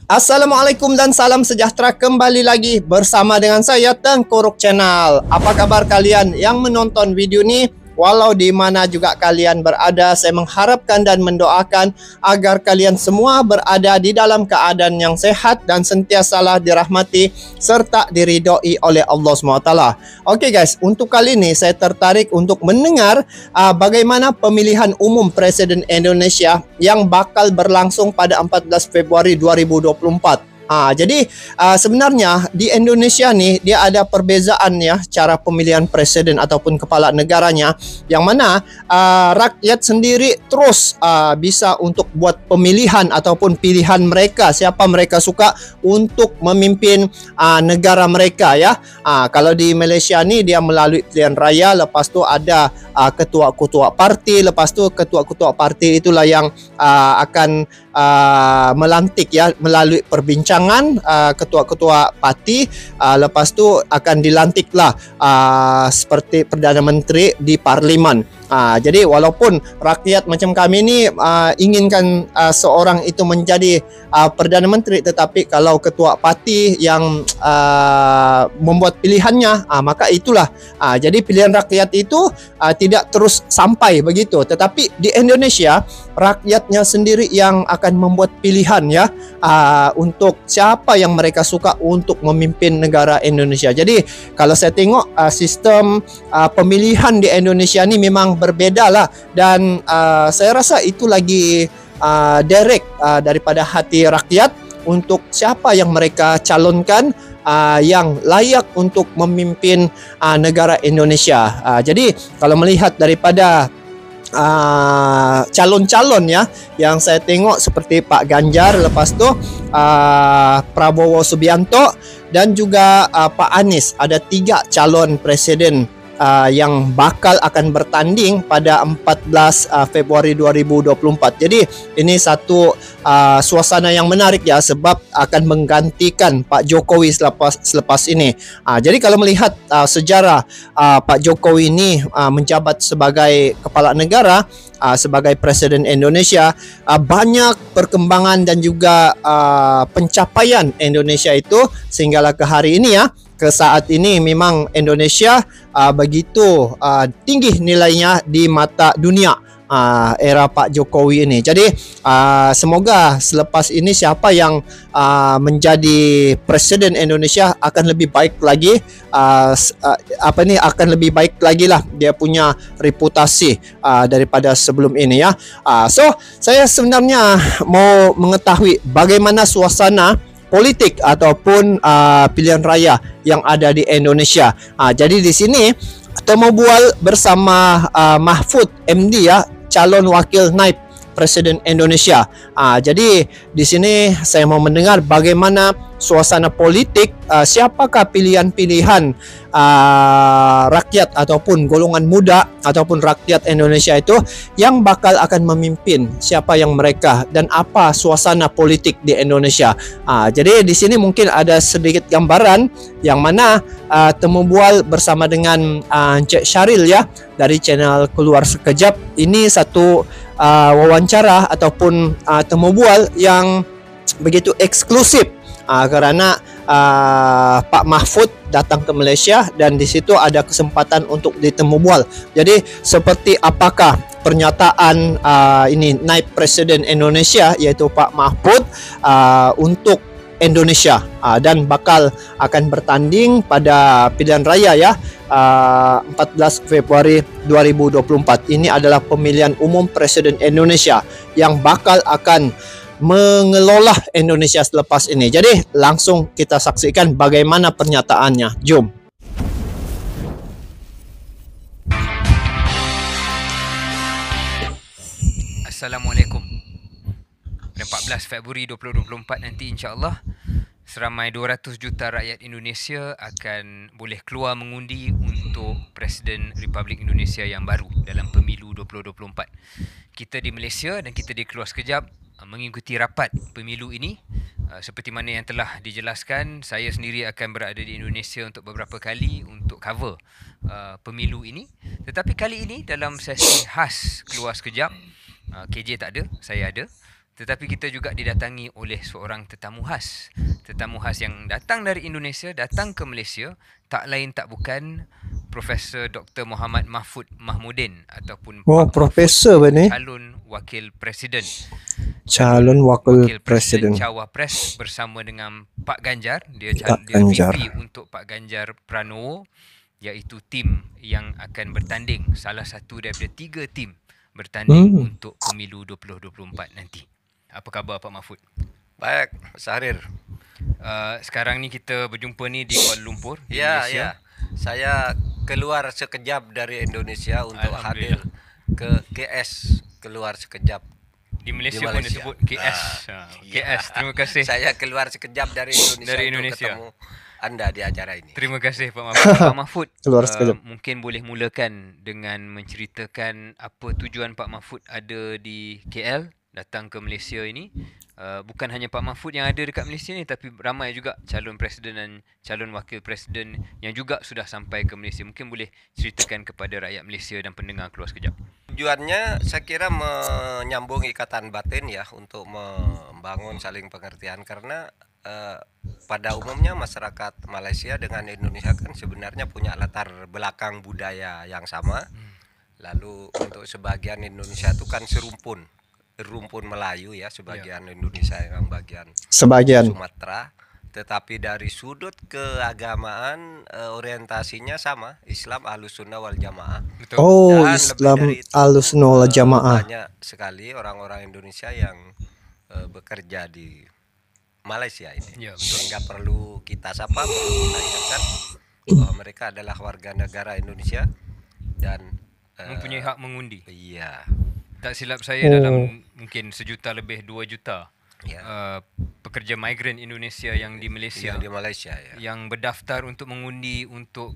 Assalamualaikum dan salam sejahtera, kembali lagi bersama dengan saya Tengku Ruk Channel. Apa kabar kalian yang menonton video ni? Walau di mana juga kalian berada, saya mengharapkan dan mendoakan agar kalian semua berada di dalam keadaan yang sehat dan sentiasalah dirahmati serta diridhoi oleh Allah SWT. Oke guys, untuk kali ini saya tertarik untuk mendengar bagaimana pemilihan umum Presiden Indonesia yang bakal berlangsung pada 14 Februari 2024. Jadi sebenarnya di Indonesia nih dia ada perbezaan ya cara pemilihan presiden ataupun kepala negaranya, yang mana rakyat sendiri terus bisa untuk buat pemilihan ataupun pilihan mereka siapa mereka suka untuk memimpin negara mereka ya. Kalau di Malaysia nih dia melalui pilihan raya, lepas tu ada ketua-ketua parti, lepas tu ketua-ketua parti itulah yang akan melantik ya melalui perbincangan ketua-ketua parti, lepas tu akan dilantiklah seperti Perdana Menteri di Parlimen. Jadi walaupun rakyat macam kami ni inginkan seorang itu menjadi Perdana Menteri, tetapi kalau ketua parti yang membuat pilihannya, maka itulah. Jadi pilihan rakyat itu tidak terus sampai begitu, tetapi di Indonesia rakyatnya sendiri yang akan membuat pilihan ya untuk siapa yang mereka suka untuk memimpin negara Indonesia. Jadi kalau saya tengok sistem pemilihan di Indonesia ni memang berbeza lah, dan saya rasa itu lagi direct daripada hati rakyat untuk siapa yang mereka calonkan yang layak untuk memimpin negara Indonesia. Jadi kalau melihat daripada calon-calon ya yang saya tengok seperti Pak Ganjar, lepas tu Prabowo Subianto dan juga Pak Anies, ada 3 calon presiden yang bakal akan bertanding pada 14 Februari 2024. Jadi ini satu suasana yang menarik ya, sebab akan menggantikan Pak Jokowi selepas ini. Jadi kalau melihat sejarah Pak Jokowi ini menjabat sebagai kepala negara, sebagai Presiden Indonesia, banyak perkembangan dan juga pencapaian Indonesia itu sehinggalah ke hari ini ya. Ke saat ini memang Indonesia begitu tinggi nilainya di mata dunia era Pak Jokowi ini. Jadi semoga selepas ini siapa yang menjadi Presiden Indonesia akan lebih baik lagi, akan lebih baik lagi lah dia punya reputasi daripada sebelum ini ya. So saya sebenarnya mau mengetahui bagaimana suasana politik ataupun pilihan raya yang ada di Indonesia. Jadi di sini temu bual bersama Mahfud MD ya, calon wakil naib Presiden Indonesia. Jadi di sini saya mau mendengar bagaimana suasana politik, siapakah pilihan-pilihan rakyat ataupun golongan muda ataupun rakyat Indonesia itu yang bakal akan memimpin, siapa yang mereka dan apa suasana politik di Indonesia. Jadi di sini mungkin ada sedikit gambaran yang mana temu bual bersama dengan Encik Syaril ya dari channel Keluar Sekejap. Ini satu wawancara ataupun temu bual yang begitu eksklusif kerana Pak Mahfud datang ke Malaysia dan di situ ada kesempatan untuk ditemu bual. Jadi seperti apakah pernyataan ini naib Presiden Indonesia iaitu Pak Mahfud untuk Indonesia dan bakal akan bertanding pada pilihan raya ya 14 Februari 2024. Ini adalah pemilihan umum Presiden Indonesia yang bakal akan mengelola Indonesia selepas ini. Jadi langsung kita saksikan bagaimana pernyataannya. Jom. Assalamualaikum. Pada 14 Februari 2024 nanti insya-Allah seramai 200 juta rakyat Indonesia akan boleh keluar mengundi untuk Presiden Republik Indonesia yang baru dalam pemilu 2024. Kita di Malaysia dan kita di Keluar Sekejap mengikuti rapat pemilu ini. Seperti mana yang telah dijelaskan, saya sendiri akan berada di Indonesia untuk beberapa kali untuk cover pemilu ini. Tetapi kali ini dalam sesi khas Keluar Sekejap, KJ tak ada, saya ada. Tetapi kita juga didatangi oleh seorang tetamu khas. Tetamu khas yang datang dari Indonesia, datang ke Malaysia, tak lain tak bukan Profesor Dr. Muhammad Mahfud Mahmudin ataupun Oh, Pak profesor Mahfud, ni. calon wakil presiden. Calon wakil presiden. Cawapres bersama dengan Pak Ganjar. Dia Pak Ganjar. VP untuk Pak Ganjar Pranowo, iaitu tim yang akan bertanding, salah satu daripada 3 tim bertanding untuk pemilu 2024 nanti. Apa khabar Pak Mahfud? Baik, Sahrir. Sekarang ni kita berjumpa ni di Kuala Lumpur, di Ya, Malaysia. ya. Saya keluar sekejap dari Indonesia untuk hadir ke KS. Keluar sekejap. Di Malaysia, Di pun Malaysia. disebut KS. KS, terima kasih. Saya keluar sekejap dari Indonesia, Dari untuk Indonesia. ketemu Anda di acara ini. Terima kasih Pak Mahfud. Pak Mahfud, Keluar sekejap. mungkin boleh mulakan dengan menceritakan apa tujuan Pak Mahfud ada di KL, datang ke Malaysia ini. Bukan hanya Pak Mahfud yang ada dekat Malaysia ni, tapi ramai juga calon presiden dan calon wakil presiden yang juga sudah sampai ke Malaysia. Mungkin boleh ceritakan kepada rakyat Malaysia dan pendengar keluar sekejap. Tujuannya saya kira menyambung ikatan batin ya, untuk membangun saling pengertian, karena pada umumnya masyarakat Malaysia dengan Indonesia kan sebenarnya punya latar belakang budaya yang sama. Lalu untuk sebagian Indonesia itu kan rumpun Melayu ya, sebagian Indonesia yang bagian Sebagian. Sumatera. Tetapi dari sudut keagamaan orientasinya sama, Islam Ahlussunnah wal Jamaah. Betul. Oh, Dan lebih Islam dari itu, Ahlussunnah wal Jamaah. banyak sekali orang-orang Indonesia yang bekerja di Malaysia ini. Ya, betul. Sehingga perlu kita sapa, perlu kita ingatkan bahwa mereka adalah warga negara Indonesia dan Mempunyai hak mengundi. iya. Tak silap saya dalam mungkin 1 juta lebih 2 juta Ya. pekerja migran Indonesia yang di Malaysia, Yang di Malaysia ya. yang berdaftar untuk mengundi untuk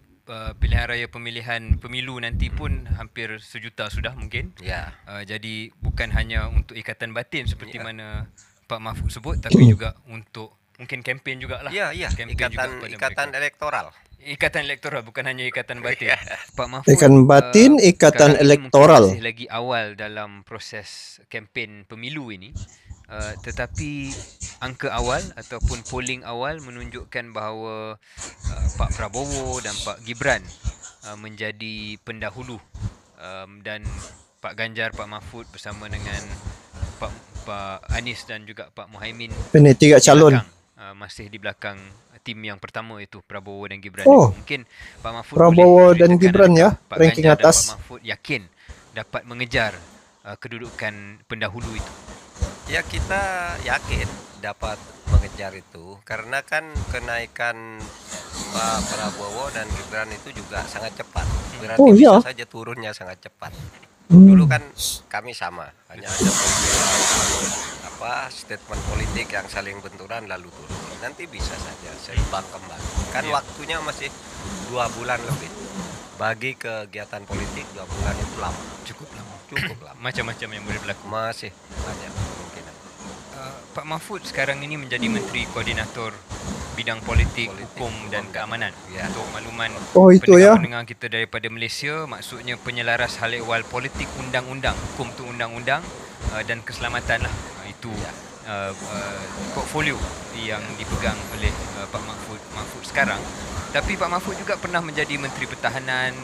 pilihan raya pemilihan pemilu nanti pun hampir 1 juta sudah mungkin. Ya. Jadi bukan hanya untuk ikatan batin seperti mana Pak Mahfud sebut, tapi juga untuk mungkin kempen jugalah. Iya, iya. Kempen juga kepada Ikatan mereka. elektoral. Ikatan elektoral, bukan hanya ikatan batin. Pak Mahfud, Ikatan batin, ikatan sekarang ini elektoral. mungkin masih lagi awal dalam proses kempen pemilu ini. Tetapi angka awal ataupun polling awal menunjukkan bahawa Pak Prabowo dan Pak Gibran menjadi pendahulu, dan Pak Ganjar, Pak Mahfud bersama dengan Pak Anies dan juga Pak Muhaimin Ini 3 calon. masih di belakang tim yang pertama, itu Prabowo dan Gibran. Oh, Mungkin Pak Mahfud Prabowo boleh dan ceritakan Gibran ya, adakah Pak ranking Ganjar dan atas. Pak Mahfud yakin dapat mengejar kedudukan pendahulu itu. Ya, kita yakin dapat mengejar itu, karena kan kenaikan Pak Prabowo dan Gibran itu juga sangat cepat. Berarti Oh, iya. bisa saja turunnya sangat cepat. Dulu kan kami sama, hanya ada statement politik yang saling benturan lalu turun. Nanti bisa saja seimbang kembali. Kan waktunya masih 2 bulan lebih. Bagi kegiatan politik 2 bulan itu lama. Cukup lama. Cukup lama. Macam-macam yang boleh berlaku. Masih banyak kemungkinan. Pak Mahfud sekarang ini menjadi Menteri Koordinator Bidang Politik, Hukum dan Keamanan. Ya. Untuk makluman Oh, itu ya. pendengar kita daripada Malaysia, maksudnya penyelaras hal ehwal politik, undang-undang, hukum tu undang-undang dan keselamatan lah. Itu portfolio yang dipegang oleh Pak Mahfud sekarang. Tapi Pak Mahfud juga pernah menjadi Menteri Pertahanan,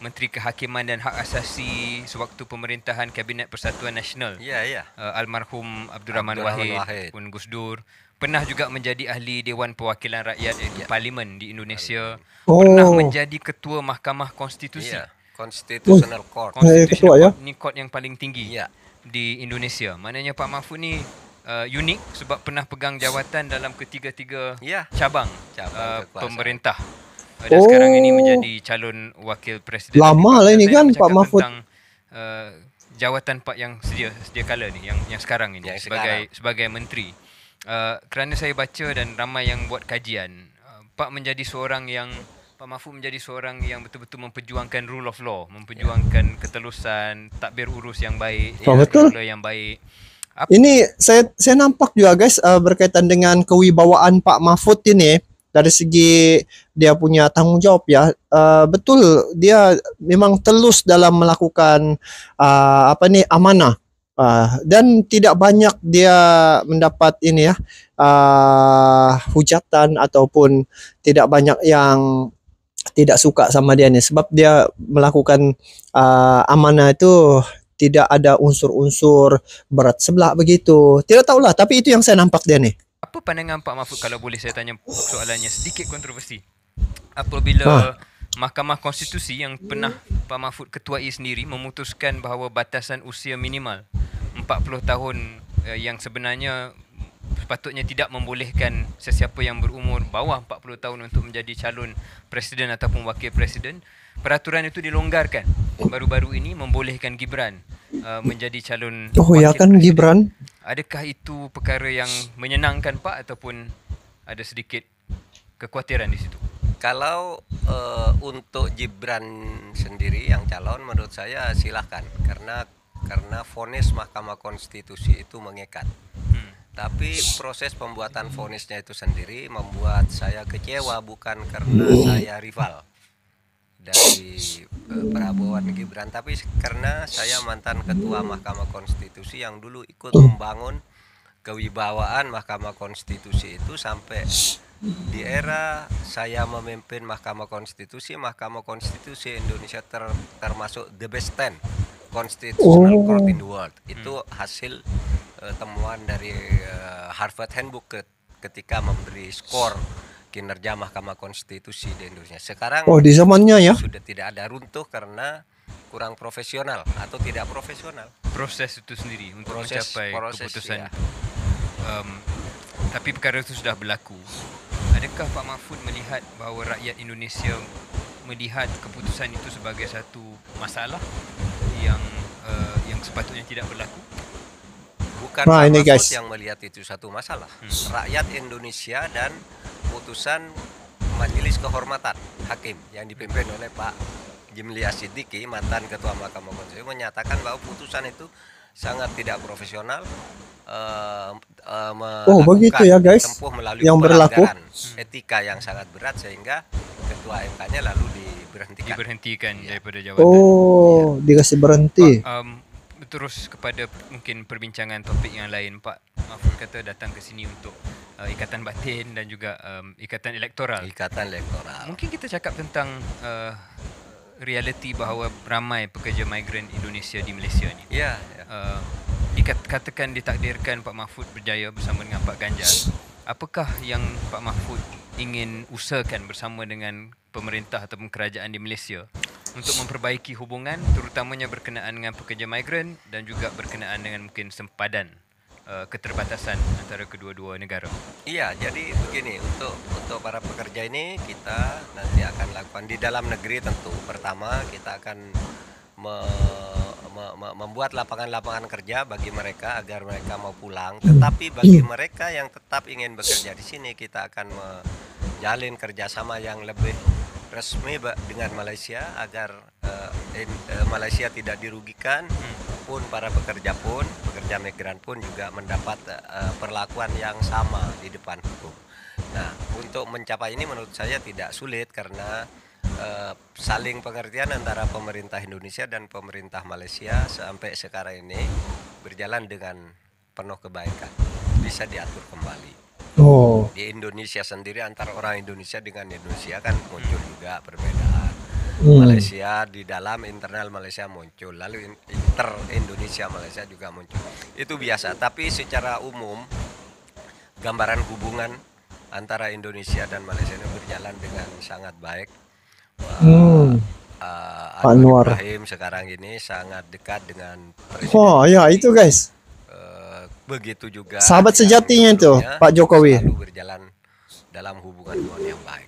Menteri Kehakiman dan Hak Asasi sewaktu pemerintahan Kabinet Persatuan Nasional. Ya, ya. Almarhum Abdul Rahman Abdul Rahman Wahid Wahid. pun Gus Dur. Pernah juga menjadi ahli Dewan Perwakilan Rakyat iaitu Parlimen di Indonesia. Oh. Pernah menjadi Ketua Mahkamah Konstitusi. Iya, Constitutional Court. ketua ya. Ni court yang paling tinggi Iya. di Indonesia. Maknanya Pak Mahfud ni unik sebab pernah pegang jawatan dalam ketiga-tiga Iya. cabang, Cabang kekuasaan. pemerintah. Dan sekarang ini menjadi calon wakil presiden. Lama lah ini Saya kan, nak Pak bercakap Mahfud. tentang jawatan Pak yang sedia kala ni, yang sekarang ini Yang sebagai menteri. Kerana saya baca dan ramai yang buat kajian, Pak Mahfud menjadi seorang yang betul-betul memperjuangkan rule of law, memperjuangkan ketelusan, tadbir urus yang baik, Oh, betul. kelola yang baik. Ini saya nampak juga guys, berkaitan dengan kewibawaan Pak Mahfud ini dari segi dia punya tanggung jawab ya. Betul, dia memang telus dalam melakukan amanah Dan tidak banyak dia mendapat ini ya, hujatan ataupun tidak banyak yang tidak suka sama dia nih, sebab dia melakukan amanah itu tidak ada unsur-unsur berat sebelah begitu. Tidak tahulah, tapi itu yang saya nampak dia nih. Apa pandangan Pak Mahfud kalau boleh saya tanya soalannya sedikit kontroversi? Apabila Mahkamah Konstitusi yang pernah Pak Mahfud ketuai sendiri memutuskan bahawa batasan usia minimal 40 tahun yang sebenarnya sepatutnya tidak membolehkan sesiapa yang berumur bawah 40 tahun untuk menjadi calon presiden ataupun wakil presiden, peraturan itu dilonggarkan. Baru-baru ini membolehkan Gibran menjadi calon wakil ya kan presiden. Gibran. Adakah itu perkara yang menyenangkan Pak ataupun ada sedikit kekhawatiran di situ? Kalau untuk Gibran sendiri yang calon, menurut saya silahkan, karena vonis Mahkamah Konstitusi itu mengikat. Tapi proses pembuatan vonisnya itu sendiri membuat saya kecewa, bukan karena saya rival dari Prabowo dan Gibran, tapi karena saya mantan ketua Mahkamah Konstitusi yang dulu ikut membangun kewibawaan Mahkamah Konstitusi itu sampai di era saya memimpin Mahkamah Konstitusi Indonesia termasuk the best 10 constitutional court in the world. Itu hasil temuan dari Harvard Handbook ketika memberi skor kinerja Mahkamah Konstitusi di Indonesia. Sekarang di zamannya ya sudah tidak ada, runtuh karena kurang profesional atau tidak profesional proses itu sendiri untuk mencapai keputusan. Ya. Tapi perkara itu sudah berlaku. Adakah Pak Mahfud melihat bahawa rakyat Indonesia melihat keputusan itu sebagai satu masalah yang sepatutnya tidak berlaku? Bukan Pak Mahfud yang melihat itu satu masalah. Rakyat Indonesia dan putusan Majelis Kehormatan Hakim yang dipimpin oleh Pak Jimli Asidiki, mantan Ketua Mahkamah Konstitusi, menyatakan bahwa putusan itu sangat tidak profesional, begitu ya guys, tempuh melalui yang berlaku etika yang sangat berat, sehingga Ketua MK-nya lalu diberhentikan daripada jabatan. Dikasih berhenti. Terus kepada mungkin perbincangan topik yang lain, Pak Mahfud kata datang ke sini untuk ikatan batin dan juga ikatan elektoral. Mungkin kita cakap tentang realiti bahawa ramai pekerja migran Indonesia di Malaysia ni. Ya. Dikatakan ditakdirkan Pak Mahfud berjaya bersama dengan Pak Ganjar. Apakah yang Pak Mahfud ingin usahakan bersama dengan pemerintah ataupun kerajaan di Malaysia untuk memperbaiki hubungan, terutamanya berkenaan dengan pekerja migran dan juga berkenaan dengan mungkin sempadan keterbatasan antara kedua-dua negara? Iya, jadi begini, untuk para pekerja ini kita nanti akan lakukan di dalam negeri tentu. Pertama kita akan membuat lapangan-lapangan kerja bagi mereka agar mereka mau pulang. Tetapi bagi mereka yang tetap ingin bekerja di sini, kita akan menjalin kerjasama yang lebih resmi dengan Malaysia agar Malaysia tidak dirugikan, pun para pekerja migran pun juga mendapat perlakuan yang sama di depan hukum. Nah, untuk mencapai ini menurut saya tidak sulit karena saling pengertian antara pemerintah Indonesia dan pemerintah Malaysia sampai sekarang ini berjalan dengan penuh kebaikan, bisa diatur kembali. Di Indonesia sendiri, antara orang Indonesia dengan Indonesia kan muncul juga perbedaan. Malaysia di dalam internal Malaysia muncul, lalu inter Indonesia Malaysia juga muncul. Itu biasa, tapi secara umum gambaran hubungan antara Indonesia dan Malaysia ini berjalan dengan sangat baik. Anwar Ibrahim sekarang ini sangat dekat dengan Presiden. Ya itu guys. Begitu juga sahabat sejatinya itu Pak Jokowi, selalu berjalan dalam hubungan yang baik.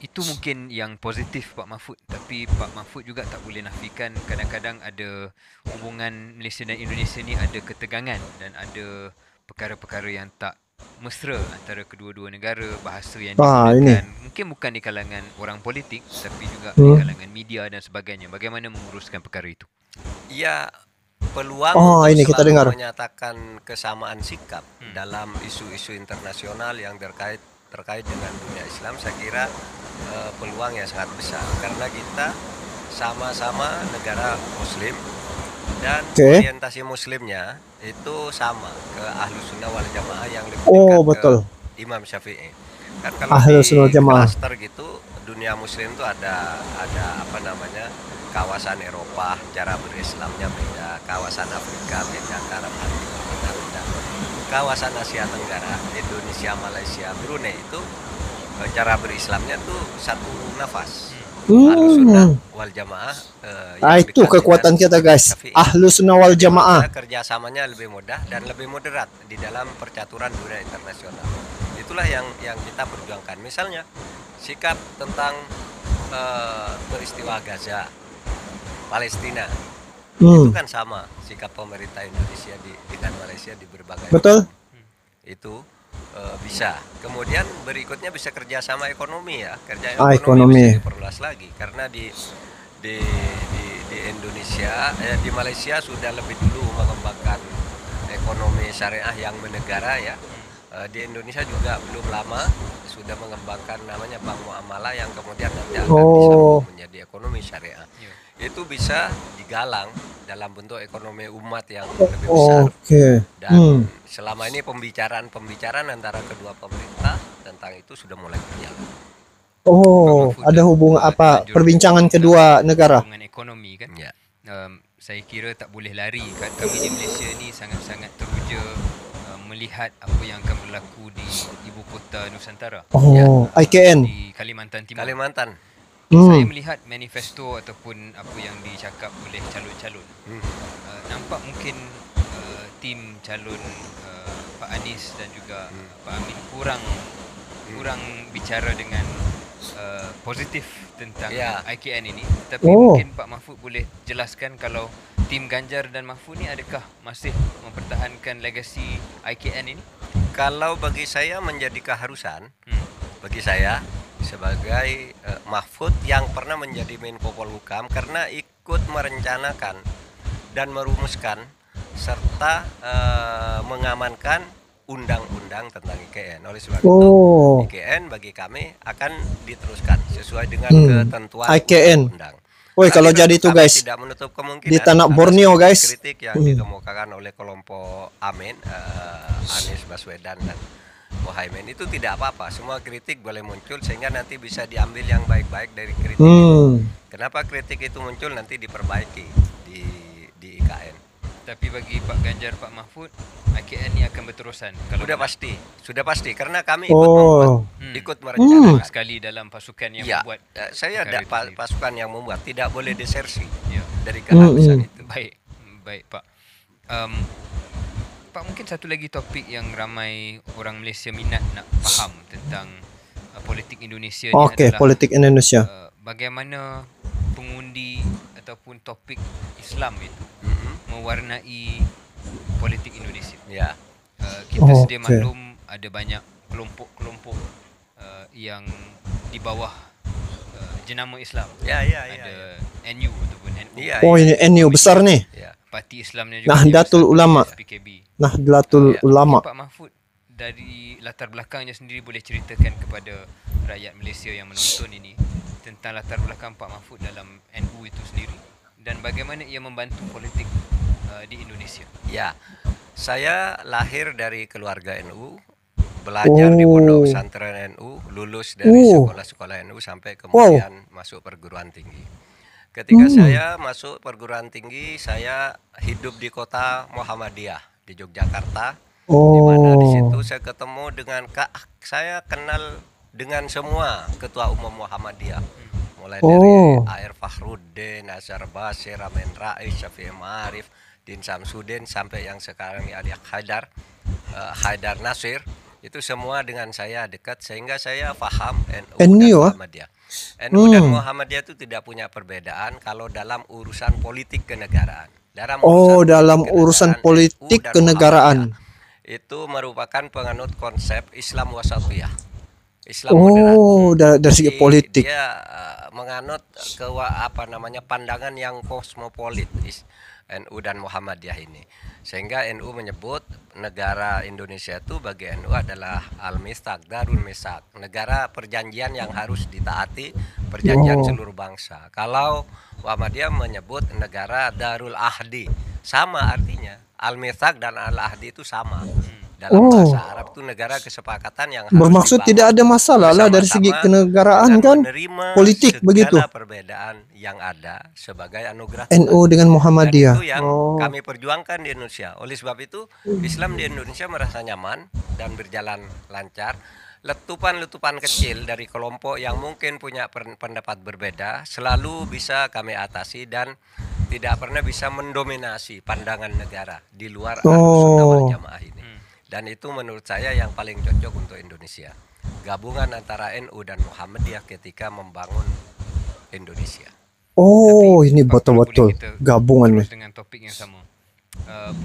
Itu mungkin yang positif Pak Mahfud, tapi Pak Mahfud juga tak boleh nafikan kadang-kadang ada hubungan Malaysia dan Indonesia ni ada ketegangan dan ada perkara-perkara yang tak mesra antara kedua-dua negara, bahasa yang digunakan mungkin bukan di kalangan orang politik tapi juga di kalangan media dan sebagainya. Bagaimana menguruskan perkara itu? Ya, peluang ini kita dengar menyatakan kesamaan sikap dalam isu-isu internasional yang terkait dengan dunia Islam, saya kira peluang yang sangat besar karena kita sama-sama negara Muslim, dan Oke. orientasi muslimnya itu sama ke Ahlus Sunnah wal Jamaah yang lebih Oh, dekat betul. ke Imam Syafi'i. Kan kalau Ahlus Sunnah wal di Jamaah. klaster gitu dunia muslim tuh ada apa namanya, kawasan Eropa cara berislamnya beda, kawasan Afrika beda, Arab Afrika beda, kawasan Asia Tenggara Indonesia, Malaysia, Brunei itu cara berislamnya tuh satu nafas. Ahlus Sunnah wal Jamaah yang Itu dekat kekuatan dengan kita, guys. Syafi'i. Ahlus Sunnah wal Jadi menurut Jamaah. saya kerjasamanya lebih mudah dan lebih moderat di dalam percaturan dunia internasional. Itulah yang kita perjuangkan. Misalnya sikap tentang peristiwa Gaza, Palestina, itu kan sama sikap pemerintah Indonesia dengan Malaysia di berbagai Betul. forum. Itu bisa. Kemudian berikutnya bisa kerjasama ekonomi ya, Ekonomi. bisa diperluas lagi karena di Indonesia, di Malaysia sudah lebih dulu mengembangkan ekonomi syariah yang bernegara ya. Di Indonesia juga belum lama sudah mengembangkan namanya bank muamalah yang kemudian nanti akan disambung menjadi ekonomi syariah. Itu bisa digalang dalam bentuk ekonomi umat yang lebih besar. Dan selama ini pembicaraan antara kedua pemerintah tentang itu sudah mulai berjalan. Ada hubungan apa perbincangan kedua negara? Hubungan ekonomi kan. Ya. Saya kira tak boleh lari. Kami di Malaysia ni sangat-sangat teruja melihat apa yang akan berlaku di ibu kota Nusantara. IKN di Kalimantan Timur. Kalimantan. Saya melihat manifesto ataupun apa yang dicakap oleh calon-calon. Nampak mungkin tim calon Pak Anies dan juga Pak Amin kurang bicara dengan positif tentang IKN ini. Tapi mungkin Pak Mahfud boleh jelaskan kalau tim Ganjar dan Mahfud ni adakah masih mempertahankan legasi IKN ini? Kalau bagi saya menjadi keharusan, bagi saya sebagai Mahfud yang pernah menjadi Menko Polhukam karena ikut merencanakan dan merumuskan serta mengamankan undang-undang tentang IKN. Oleh sebab itu IKN bagi kami akan diteruskan sesuai dengan ketentuan undang-undang. Kalau jadi itu guys, tidak menutup kemungkinan di tanah Borneo guys, kritik yang dikemukakan oleh kelompok Amin, Anies Baswedan dan Mohaimin itu tidak apa-apa. Semua kritik boleh muncul sehingga nanti bisa diambil yang baik-baik dari kritik itu. Kenapa kritik itu muncul nanti diperbaiki di IKN. Tapi bagi Pak Ganjar, Pak Mahfud, IKN ini akan berterusan. Kalau sudah pasti karena kami ikut merencanakan sekali dalam pasukan yang membuat. Saya ada pasukan yang membuat, tidak boleh desersi dari keharusan itu. Baik Pak. Pak, mungkin satu lagi topik yang ramai orang Malaysia minat nak faham tentang politik Indonesia ni adalah politik Indonesia. Bagaimana pengundi ataupun topik Islam itu mewarnai politik Indonesia. Kita sedia maklum ada banyak kelompok-kelompok yang di bawah jenama Islam. Ada NU ataupun NU. Ini NU besar nih. Parti Islamnya juga Nahdlatul Ulama. PKB. Nahdlatul Ulama. Pak Mahfud dari latar belakangnya sendiri boleh ceritakan kepada rakyat Malaysia yang menonton ini tentang latar belakang Pak Mahfud dalam NU itu sendiri dan bagaimana ia membantu politik di Indonesia. Ya, saya lahir dari keluarga NU, belajar di pondok pesantren NU, lulus dari sekolah-sekolah NU sampai kemudian masuk perguruan tinggi. Ketika saya masuk perguruan tinggi, saya hidup di kota Muhammadiyah di Yogyakarta, di mana di situ saya ketemu dengan saya kenal dengan semua ketua umum Muhammadiyah, mulai dari A.R. Fakhruddin, Azhar Basir, Amin Rais, Syafi'i Ma'arif, Din Samsudin sampai yang sekarang ini Ali Haidar Nasir, itu semua dengan saya dekat sehingga saya paham NU dan Muhammadiyah. NU dan Muhammadiyah itu tidak punya perbedaan kalau dalam urusan politik kenegaraan. Dalam urusan politik kenegaraan itu merupakan penganut konsep Islam wasatiyah. Islam moderat. Dari segi politik. Dia menganut pandangan yang kosmopolit. NU dan Muhammadiyah ini. Sehingga NU menyebut negara Indonesia itu bagi NU adalah Al-Mitsaq, Darul Mitsaq, negara perjanjian yang harus ditaati, perjanjian seluruh bangsa. Kalau Muhammadiyah menyebut negara Darul Ahdi, sama artinya. Al-Mitsaq dan Al-Ahdi itu sama. Dalam bahasa Arab itu negara kesepakatan yang harus bermaksud tidak ada masalah lah dari segi kenegaraan kan, politik begitu. Perbedaan yang ada sebagai anugerah NU dengan Muhammadiyah. Dan itu yang kami perjuangkan di Indonesia. Oleh sebab itu Islam di Indonesia merasa nyaman dan berjalan lancar. Letupan-letupan kecil dari kelompok yang mungkin punya pendapat berbeda selalu bisa kami atasi dan tidak pernah bisa mendominasi pandangan negara di luar Ahlussunnah wal Jamaah ini. Dan itu menurut saya yang paling cocok untuk Indonesia. Gabungan antara NU dan Muhammadiyah ketika membangun Indonesia. Oh, ini betul-betul gabungan nih. Dengan topik yang sama.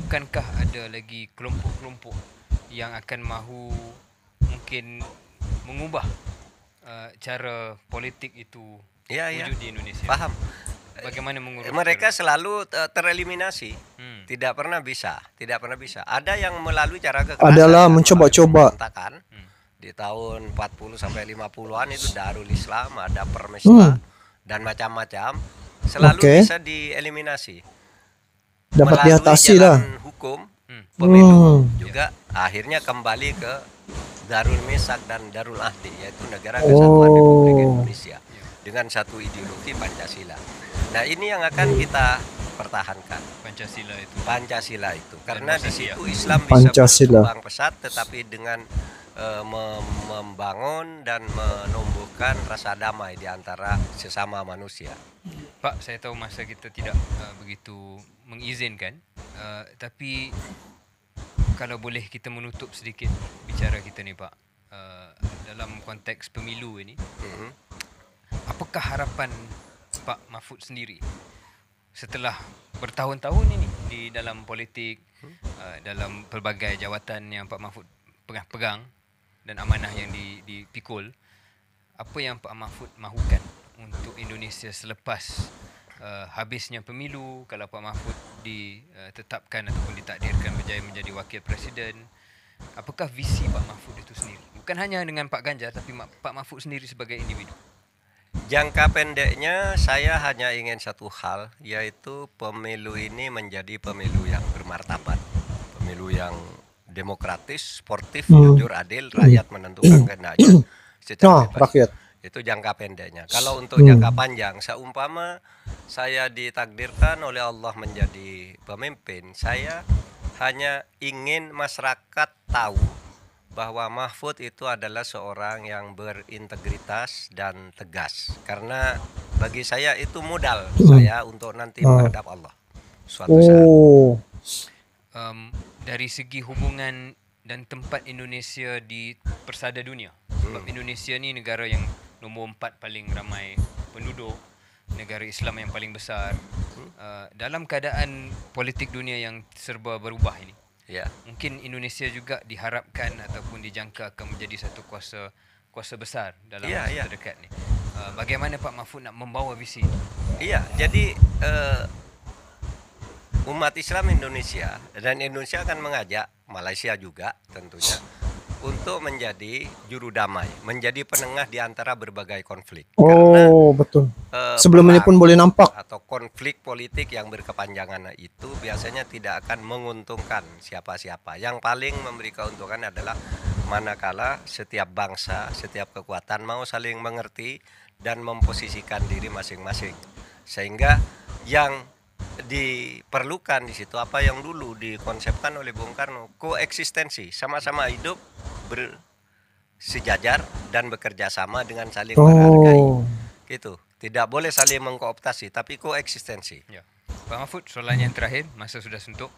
Bukankah ada lagi kelompok-kelompok yang akan mahu mungkin mengubah cara politik itu wujud di Indonesia? Paham. Bagaimana mengurus mereka selalu tereliminasi, tidak pernah bisa. Ada yang melalui cara kekerasan adalah mencoba-coba di tahun 40 sampai 50-an itu Darul Islam, ada Permesta dan macam-macam, selalu bisa dieliminasi, dapat diatasi lah hukum pemilu juga akhirnya kembali ke Darul Mitsaq dan Darul Ahdi, yaitu negara kesatuan Republik Indonesia dengan satu ideologi Pancasila. Nah, ini yang akan kita pertahankan, Pancasila itu. Karena di situ Islam bisa berkembang pesat, tetapi dengan membangun dan menumbuhkan rasa damai di antara sesama manusia. Pak, saya tahu masa kita tidak begitu mengizinkan, tapi kalau boleh kita menutup sedikit bicara kita ni, Pak, dalam konteks pemilu ini, apakah harapan Pak Mahfud sendiri setelah bertahun-tahun ini di dalam politik, dalam pelbagai jawatan yang Pak Mahfud pegang dan amanah yang dipikul, apa yang Pak Mahfud mahukan untuk Indonesia selepas habisnya pemilu, kalau Pak Mahfud ditetapkan ataupun ditakdirkan berjaya menjadi wakil presiden? Apakah visi Pak Mahfud itu sendiri? Bukan hanya dengan Pak Ganjar, tapi Pak Mahfud sendiri sebagai individu. Jangka pendeknya saya hanya ingin satu hal, yaitu pemilu ini menjadi pemilu yang bermartabat, pemilu yang demokratis, sportif, jujur, adil, rakyat menentukan kehendaknya secara bebas. Itu jangka pendeknya. Kalau untuk jangka panjang, seumpama saya ditakdirkan oleh Allah menjadi pemimpin, saya hanya ingin masyarakat tahu bahwa Mahfud itu adalah seorang yang berintegritas dan tegas. Karena bagi saya itu modal saya untuk nanti menghadap Allah suatu saat. Dari segi hubungan dan tempat Indonesia di persada dunia, sebab Indonesia ni negara yang nombor 4 paling ramai penduduk, negara Islam yang paling besar, dalam keadaan politik dunia yang serba berubah ini, mungkin Indonesia juga diharapkan ataupun dijangka akan menjadi satu kuasa besar dalam masa terdekat ni. Bagaimana Pak Mahfud nak membawa visi ini? Jadi umat Islam Indonesia dan Indonesia akan mengajak Malaysia juga tentunya untuk menjadi juru damai, menjadi penengah di antara berbagai konflik. Karena, betul. Sebelum ini pun boleh nampak. Atau konflik politik yang berkepanjangan itu biasanya tidak akan menguntungkan siapa-siapa. Yang paling memberi keuntungan adalah manakala setiap bangsa, setiap kekuatan mau saling mengerti dan memposisikan diri masing-masing. Sehingga yang diperlukan di situ apa yang dulu dikonsepkan oleh Bung Karno, koeksistensi, sama-sama hidup bersejajar dan bekerja sama dengan saling menghargai. Gitu. Tidak boleh saling mengkooptasi, tapi koeksistensi. Pak Mahfud, soalan yang terakhir, masa sudah suntuk.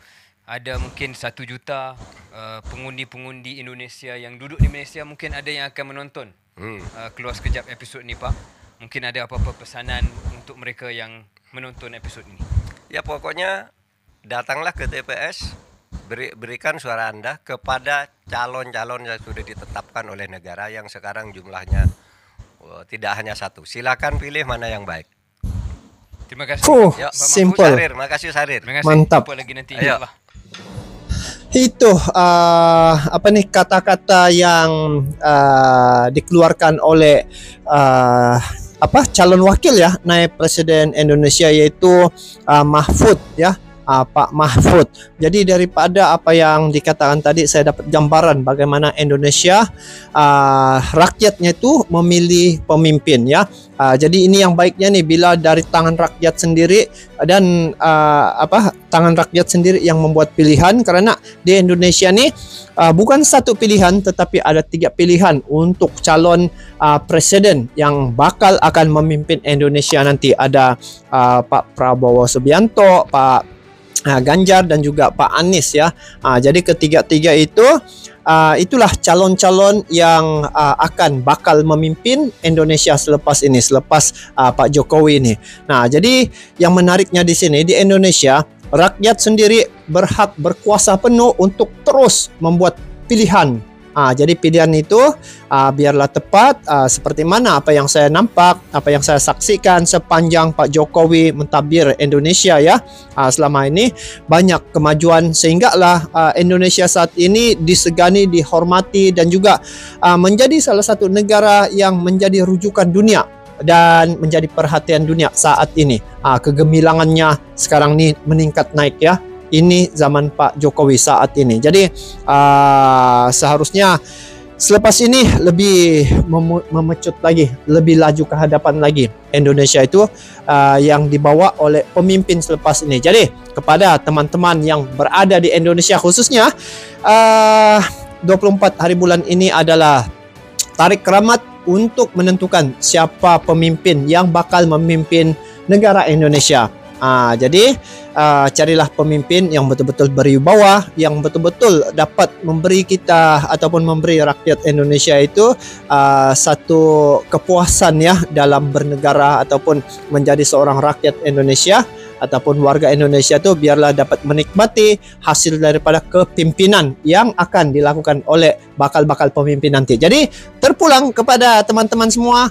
Ada mungkin 1 juta pengundi-pengundi Indonesia yang duduk di Malaysia, mungkin ada yang akan menonton keluar sekejap episod ni, Pak. Mungkin ada apa-apa pesanan untuk mereka yang menonton episod ini? Ya, pokoknya datanglah ke TPS, berikan suara Anda kepada calon-calon yang sudah ditetapkan oleh negara yang sekarang jumlahnya tidak hanya 1. Silakan pilih mana yang baik. Terima kasih. Ya, Pak Simple. Mahfuz Sarir, makasih Sarir. Terima kasih. Mantap. Jumpa lagi nanti Ayo. insyaAllah. Itu apa nih kata-kata yang dikeluarkan oleh calon wakil ya naib presiden Indonesia, yaitu Mahfud ya. Pak Mahfud. Jadi daripada apa yang dikatakan tadi, saya dapat gambaran bagaimana Indonesia rakyatnya itu memilih pemimpin ya. Jadi ini yang baiknya nih bila dari tangan rakyat sendiri dan tangan rakyat sendiri yang membuat pilihan, karena di Indonesia nih bukan satu pilihan tetapi ada 3 pilihan untuk calon presiden yang bakal akan memimpin Indonesia nanti. Ada Pak Prabowo Subianto, Pak Ganjar dan juga Pak Anies ya. Jadi ketiga-tiga itu itulah calon-calon yang akan bakal memimpin Indonesia selepas ini, selepas Pak Jokowi ini. Nah, jadi yang menariknya di sini, di Indonesia rakyat sendiri berhak berkuasa penuh untuk terus membuat pilihan. Jadi pilihan itu biarlah tepat seperti mana apa yang saya nampak, apa yang saya saksikan sepanjang Pak Jokowi mentadbir Indonesia ya. Selama ini banyak kemajuan sehinggalah Indonesia saat ini disegani, dihormati dan juga menjadi salah satu negara yang menjadi rujukan dunia dan menjadi perhatian dunia saat ini. Kegemilangannya sekarang ini meningkat naik ya. Ini zaman Pak Jokowi saat ini. Jadi seharusnya selepas ini lebih memecut lagi, lebih laju ke hadapan lagi Indonesia itu yang dibawa oleh pemimpin selepas ini. Jadi kepada teman-teman yang berada di Indonesia khususnya 24 hari bulan ini adalah tarik keramat untuk menentukan siapa pemimpin yang bakal memimpin negara Indonesia. Jadi carilah pemimpin yang betul-betul berwibawa, yang betul-betul dapat memberi kita ataupun memberi rakyat Indonesia itu satu kepuasan ya dalam bernegara ataupun menjadi seorang rakyat Indonesia ataupun warga Indonesia itu, biarlah dapat menikmati hasil daripada kepimpinan yang akan dilakukan oleh bakal-bakal pemimpin nanti. Jadi terpulang kepada teman-teman semua,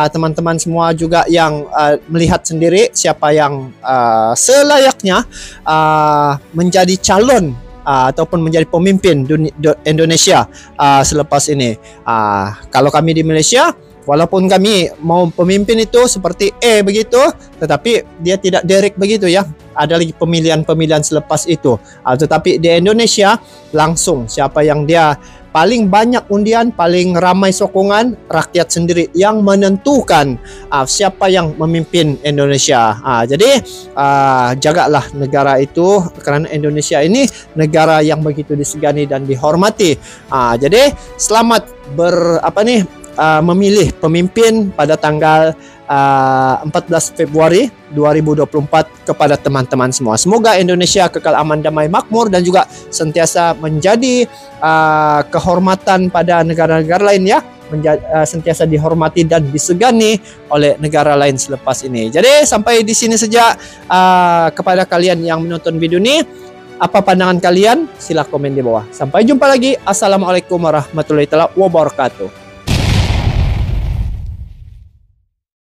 teman-teman semua juga yang melihat sendiri siapa yang selayaknya menjadi calon ataupun menjadi pemimpin Indonesia selepas ini. Kalau kami di Malaysia, walaupun kami mau pemimpin itu seperti begitu, tetapi dia tidak direct begitu ya. Ada lagi pemilihan-pemilihan selepas itu. Tetapi di Indonesia langsung siapa yang dia paling banyak undian, paling ramai sokongan, rakyat sendiri yang menentukan siapa yang memimpin Indonesia. Jadi jagalah negara itu, karena Indonesia ini negara yang begitu disegani dan dihormati. Jadi selamat memilih pemimpin pada tanggal 14 Februari 2024 kepada teman-teman semua. Semoga Indonesia kekal aman, damai, makmur dan juga sentiasa menjadi kehormatan pada negara-negara lain ya, sentiasa dihormati dan disegani oleh negara lain selepas ini. Jadi sampai di sini saja kepada kalian yang menonton video ini. Apa pandangan kalian? Sila komen di bawah. Sampai jumpa lagi. Assalamualaikum warahmatullahi wabarakatuh.